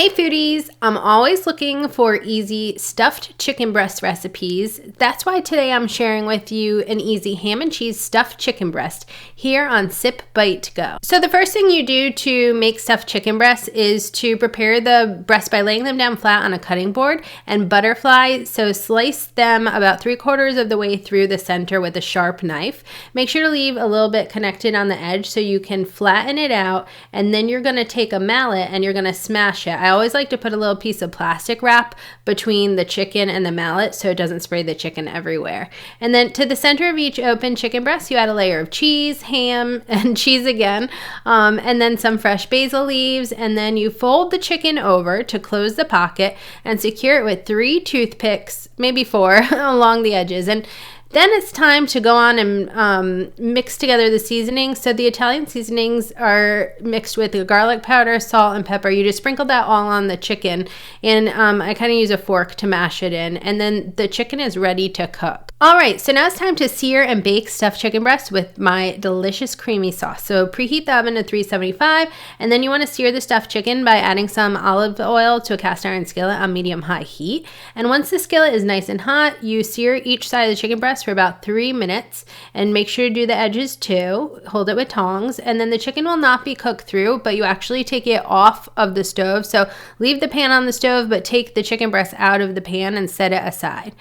Hey foodies, I'm always looking for easy stuffed chicken breast recipes. That's why today I'm sharing with you an easy ham and cheese stuffed chicken breast here on sipbitego. So the first thing you do to make stuffed chicken breasts is to prepare the breast by laying them down flat on a cutting board and butterfly. So slice them about 3/4 of the way through the center with a sharp knife. Make sure to leave a little bit connected on the edge so you can flatten it out, and then you're going to take a mallet and you're going to smash it. I always like to put a little piece of plastic wrap between the chicken and the mallet so it doesn't spray the chicken everywhere. And then to the center of each open chicken breast, you add a layer of cheese, ham, and cheese again, and then some fresh basil leaves, and then you fold the chicken over to close the pocket and secure it with 3 toothpicks, maybe 4, along the edges. And then it's time to go on and mix together the seasonings. So the Italian seasonings are mixed with the garlic powder, salt, and pepper. You just sprinkle that all on the chicken, and I kind of use a fork to mash it in, and then the chicken is ready to cook. All right, so now it's time to sear and bake stuffed chicken breast with my delicious creamy sauce. So preheat the oven to 375, and then you want to sear the stuffed chicken by adding some olive oil to a cast iron skillet on medium-high heat. And once the skillet is nice and hot, you sear each side of the chicken breast for about 3 minutes, and make sure to do the edges too. Hold it with tongs, and then the chicken will not be cooked through, but you actually take it off of the stove. So leave the pan on the stove, but take the chicken breast out of the pan and set it aside,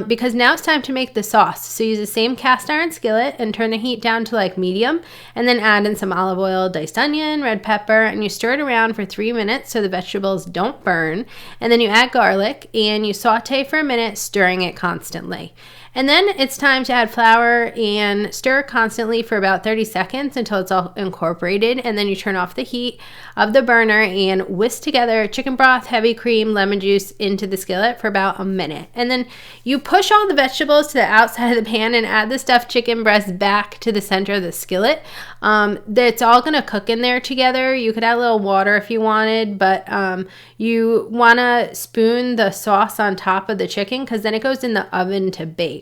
because now it's time to make the sauce. So use the same cast iron skillet and turn the heat down to like medium, and then add in some olive oil, diced onion, red pepper, and you stir it around for 3 minutes so the vegetables don't burn. And then you add garlic and you saute for a minute, stirring it constantly. And then it's time to add flour and stir constantly for about 30 seconds until it's all incorporated. And then you turn off the heat of the burner and whisk together chicken broth, heavy cream, lemon juice into the skillet for about a minute. And then you push all the vegetables to the outside of the pan and add the stuffed chicken breast back to the center of the skillet. It's all going to cook in there together. You could add a little water if you wanted, but you want to spoon the sauce on top of the chicken because then it goes in the oven to bake.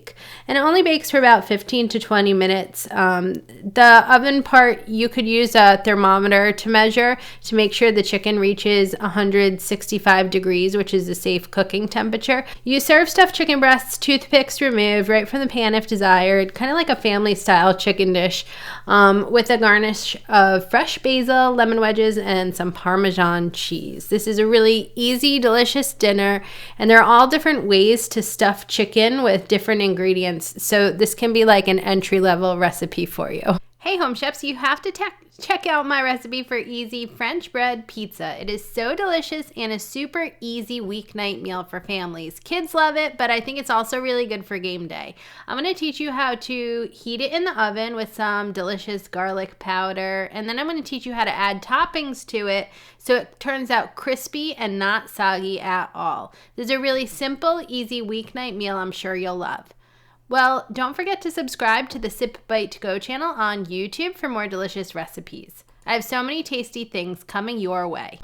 And it only bakes for about 15 to 20 minutes. The oven part, you could use a thermometer to measure to make sure the chicken reaches 165 degrees, which is a safe cooking temperature. You serve stuffed chicken breasts, toothpicks removed, right from the pan if desired, kind of like a family style chicken dish, with a garnish of fresh basil, lemon wedges, and some Parmesan cheese. This is a really easy, delicious dinner, and there are all different ways to stuff chicken with different ingredients, so this can be like an entry-level recipe for you. Hey home chefs, you have to check out my recipe for easy French bread pizza. It is so delicious and a super easy weeknight meal for families. Kids love it, but I think it's also really good for game day. I'm going to teach you how to heat it in the oven with some delicious garlic powder, and then I'm going to teach you how to add toppings to it so it turns out crispy and not soggy at all. This is a really simple, easy weeknight meal I'm sure you'll love. Well, don't forget to subscribe to the sipbitego channel on YouTube for more delicious recipes. I have so many tasty things coming your way.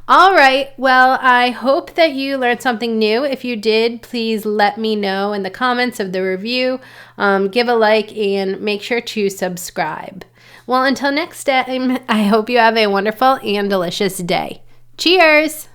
All right, well, I hope that you learned something new. If you did, please let me know in the comments of the review. Give a like and make sure to subscribe. Well, until next time, I hope you have a wonderful and delicious day. Cheers!